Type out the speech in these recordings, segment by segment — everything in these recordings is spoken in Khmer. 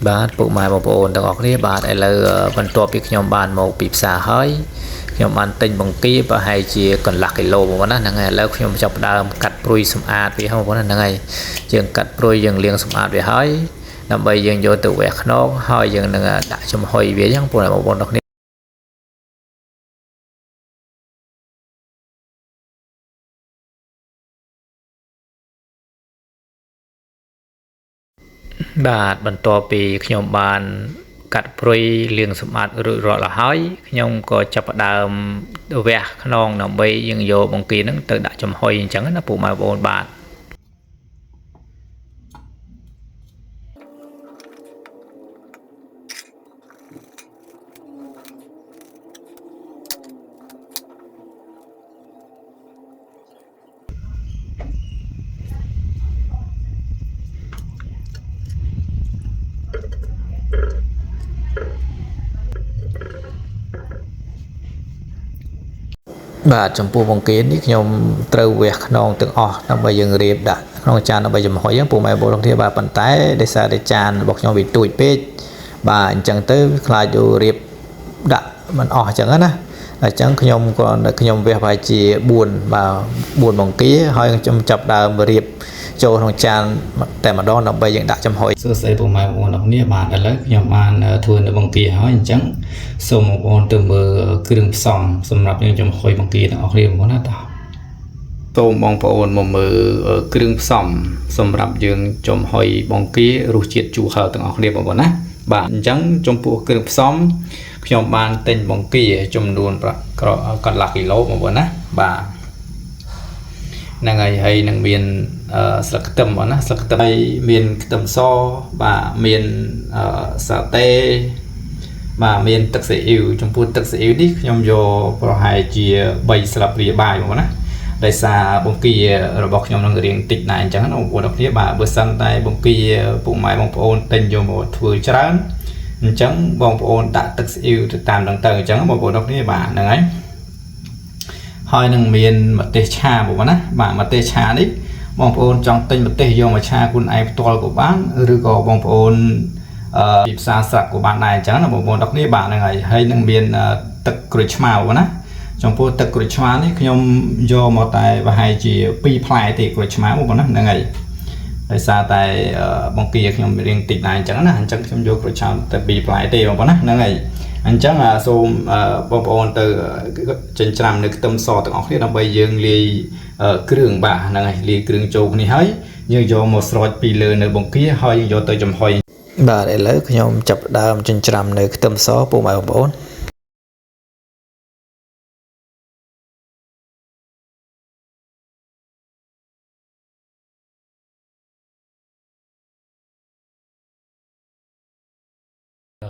បាទពុកម៉ែបងប្អូនទាំងអស់គ្នាបាទឥឡូវបន្ទាប់ពីខ្ញុំបានមកពីផ្សារហើយខ្ញុំបានទិញបង្គាប្រហែលជាកន្លះគីឡូបងប្អូនណាហ្នឹងហើយឥឡូវខ្ញុំចាប់ផ្ដើមកាត់ព្រុយសម្អាតវាបងប្អូនណាហ្នឹងហើយយើងកាត់ព្រុយយើងលាងសម្អាតវាហើយដើម្បីយើងយកទៅវះខ្នងហើយយើងនឹងដាក់ចំហុយវាចឹងបងប្អូនទាំងអស់គ្នាបាទបន្ទាប់ពីខ្ញុំបានកាត់ព្រុយលាងសម្អាតរួចរាល់ហើយខ្ញុំក៏ចាប់ផ្ដើមវះខ្នងដើម្បីយើងយកបង្គាហ្នឹងទៅដាក់ចំហុយអញ្ចឹងណាពុកម៉ែបងប្អូនបាទបាទចំពោះបង្គានេះខ្ញុំត្រូវវះខ្នងទាំងអស់ដើម្បីយើងរៀបដាក់ក្នុងចានដើម្បីចំហុយពុកម៉ែបងប្អូនគ្នាបាទប៉ុន្តែដោយសារតែចានរបស់ខ្ញុំវាទូចពេកបាទអញ្ចឹងទៅខ្លាចទៅរៀបដាក់មិនអស់អញ្ចឹងណាអញ្ចឹងខ្ញុំវះប្រហែលជា4បាទ4បង្គាហើយខ្ញុំចាប់ដើមរៀបចូលក្នុងចានតែម្ដងដើម្បីយើងដាក់ចំហុយសួស្តីពុកម៉ែបងប្អូនអរគ្នាបាទឥឡូវខ្ញុំបានធ្វើនៅបង្គាហើយអញ្ចឹងសូមបងប្អូនទៅមើលគ្រឿងផ្សំសម្រាប់យើងចំហុយបង្គាទាំងអស់គ្នាបងប្អូនណាតោះសូមបងប្អូនមកមើលគ្រឿងផ្សំសម្រាប់យើងចំហុយបង្គារសជាតិជូរហឹរទាំងអស់គ្នាបងប្អូនណាបាទអញ្ចឹងចំពោះគ្រឿងផ្សំខ្ញុំបានទិញបង្គាចំនួនកន្លះគីឡូបងប្អូនណាបាទហ្នឹងហើយនឹងមានស្លឹកខ្ទឹមបងណាស្លឹកខ្ទឹមហើយមានខ្ទឹមសបាទមានសាតេបាទមានទឹកស៊ីអ៊ីវចំពោះទឹកស៊ីអ៊ីវនេះខ្ញុំយកប្រហែលជា3ស្លាបព្រាបាយបងប្អូនណាដោយសារបង្គារបស់ខ្ញុំនឹងរៀងតិចដែរអញ្ចឹងណាបងប្អូនគ្នាបាទបើសិនតែបង្គាពុកម៉ែបងប្អូនទិញយកមកធ្វើច្រើនអញ្ចឹងបងប្អូនដាក់ទឹកស៊ីអ៊ីវទៅតាមនឹងទៅអញ្ចឹងបងប្អូនគ្នាបាទហ្នឹងហើយនឹងមានម្ទេសឆាបងប្អូនណាបាទម្ទេសឆានេះបងប្អូនចង់ទិញម្ទេសយកមកឆាខ្លួនឯងផ្ទាល់ក៏បានឬក៏បងប្អូនពីផ្សារស្រាប់ក៏បានដែរអញ្ចឹងណាបងប្អូនទាំងគ្នាបាទហ្នឹងហើយនឹងមានទឹកក្រូចឆ្មាបងប្អូនណាចំពោះទឹកក្រូចឆ្មានេះខ្ញុំយកមកតែប្រហែលជា2ផ្លែទេក្រូចឆ្មាបងប្អូនណាហ្នឹងហើយដោយសារតែបង្គាខ្ញុំរៀងតិចដែរអញ្ចឹងណាអញ្ចឹងខ្ញុំយកក្រូចឆ្មាតែ2ផ្លែទេបងប្អូនណាហ្នឹងហើយអញ្ចឹងសូមបងប្អូនទៅចិញ្ច្រាំនៅខ្ទឹមសទាំងអស់គ្នាដើម្បីយើងលាយគ្រឿងបាទហ្នឹងហើយលាយគ្រឿងចូលគ្នាហើយយើងយកមកស្រោចពីលើនៅបង្គាហើយយើងយកទៅចំហុយបាទឥឡូវខ្ញុំចាប់ដើមចិញ្ច្រាំនៅខ្ទឹមសពុកម៉ែបងប្អូន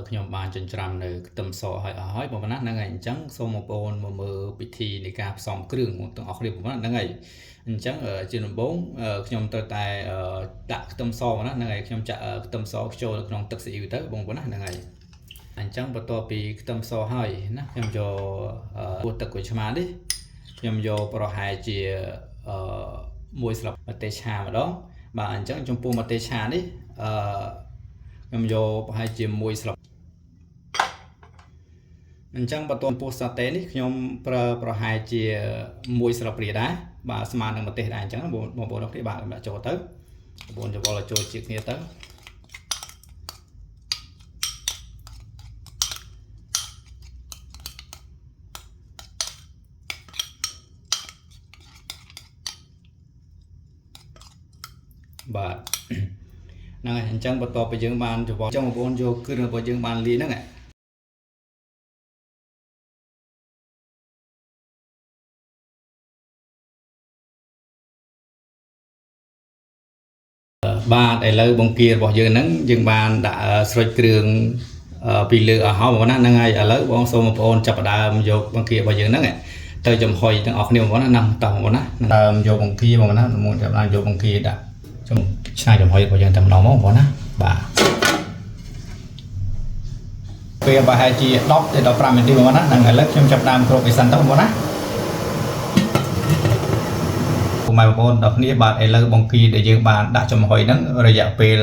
ខ្ញុំបានចិញ្ច្រាំនៅខ្ទឹមសឲ្យអស់ហើយបងប្អូនណាហ្នឹងហើយអញ្ចឹងសូមបងប្អូនមកមើលពិធីនៃការផ្សំគ្រឿងទាំងអស់គ្នាបងប្អូនហ្នឹងហើយអញ្ចឹងជាដំបូងខ្ញុំត្រូវតែដាក់ខ្ទឹមសណាហ្នឹងហើយខ្ញុំចាក់ខ្ទឹមសចូលនៅក្នុងទឹកស៊ីអ៊ីវទៅបងប្អូនណាហ្នឹងហើយអញ្ចឹងបន្ទាប់ពីខ្ទឹមសហើយណាខ្ញុំយកពោះទឹកក្រូចឆ្មានេះខ្ញុំយកប្រហែលជា1ស្លាបម្ទេសឆាម្ដងបាទអញ្ចឹងចំពោះម្ទេសឆានេះខ្ញុំយកប្រហែលជា1ស្លាបអញ្ចឹងបន្ទាប់ពោះសាតេនេះខ្ញុំប្រើប្រហែលជា1ស្លាបព្រាដែរបាទស្មើនឹងម្ទេសដែរអញ្ចឹងបងប្អូនគ្នាបាទដាក់ចូលទៅបងប្អូនចូលឲ្យចូលជាតិគ្នាទៅបាទហ្នឹងហើយអញ្ចឹងបន្ទាប់ពីយើងបានច្របល់អញ្ចឹងបងប្អូនយកគ្រឿងរបស់យើងបានលាយហ្នឹងបាទឥឡូវបង្គារបស់យើងហ្នឹងយើងបានដាក់ស្រូចគ្រឿងពីលើអស់ហើយបងប្អូនណាហ្នឹងហើយឥឡូវបងសូមបងប្អូនចាប់ផ្ដើមយកបង្គារបស់យើងហ្នឹងទៅចំហុយទាំងអស់គ្នាបងប្អូនណាណាតោះបងប្អូនណាដើមយកបង្គាបងប្អូនណាមកចាប់ផ្ដើមយកបង្គាដាក់ឆ្ងាយចំហុយរបស់យើងតែម្ដងបងប្អូនណាបាទពេលប្រហែលជា10ទៅ15នាទីបងប្អូនណាហ្នឹងឥឡូវខ្ញុំចាប់ផ្ដើមគ្របវាសិនទៅបងប្អូនណាពុកម៉ែបងប្អូនទាំងគ្នាបាទឥឡូវបង្គាដែលយើងបានដាក់ចំហុយហ្នឹងរយៈពេល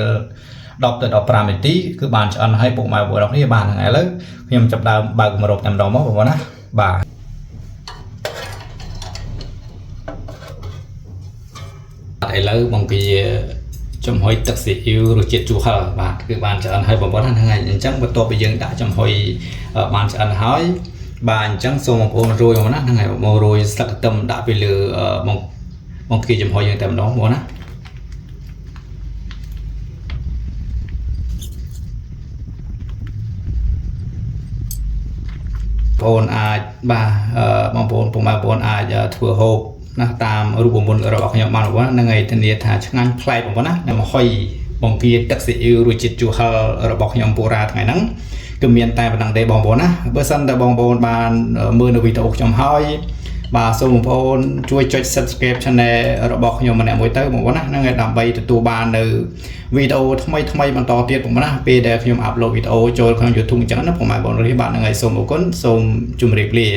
10 ទៅ 15 នាទីគឺបានឆ្អិនហើយពុកម៉ែបងប្អូននេះបានហ្នឹងឥឡូវខ្ញុំចាប់ដើមបើកម្របតែម្ដងមកបងប្អូនណាបាទឥឡូវបងគីចំហុយទឹកស៊ីអ៊ីវរសជាតិជូរហឹរបាទគឺបានឆ្អិនហើយបងប្អូនហ្នឹងហើយអញ្ចឹងបន្ទាប់ពីយើងដាក់ចំហុយបានឆ្អិនហើយបាទអញ្ចឹងសូមបងប្អូនរួយមកណាហ្នឹងហើយមករួយស្លឹកខ្ទឹមដាក់ពីលើបងគីចំហុយយើងតែម្ដងបងប្អូនណាបងប្អូនអាចបាទបងប្អូនពុកម៉ែបងប្អូនអាចធ្វើហូបណាតាមរូបមន្តរបស់ខ្ញុំបានបងប្អូនហ្នឹងហើយធានាថាឆ្ងាញ់ប្លែកបងប្អូនណាមកហុយបង្គាទឹកស៊ីអ៊ីវរសជាតិជូរហឹររបស់ខ្ញុំពូរ៉ាថ្ងៃហ្នឹងគឺមានតែប៉ុណ្ណឹងទេបងប្អូនណាបើសិនតែបងប្អូនបានមើលនៅវីដេអូខ្ញុំហើយបាទសូមបងប្អូនជួយចុច Subscribe Channel របស់ខ្ញុំម្នាក់មួយទៅបងប្អូនណាហ្នឹងហើយដើម្បីទទួលបាននៅវីដេអូថ្មីបន្តទៀតបងប្អូនណាពេលដែលខ្ញុំអាប់ឡូតវីដេអូចូលក្នុង YouTube អញ្ចឹងណាបងប្អូនបាទហ្នឹងហើយសូមអរគុណសូមជម្រាបលា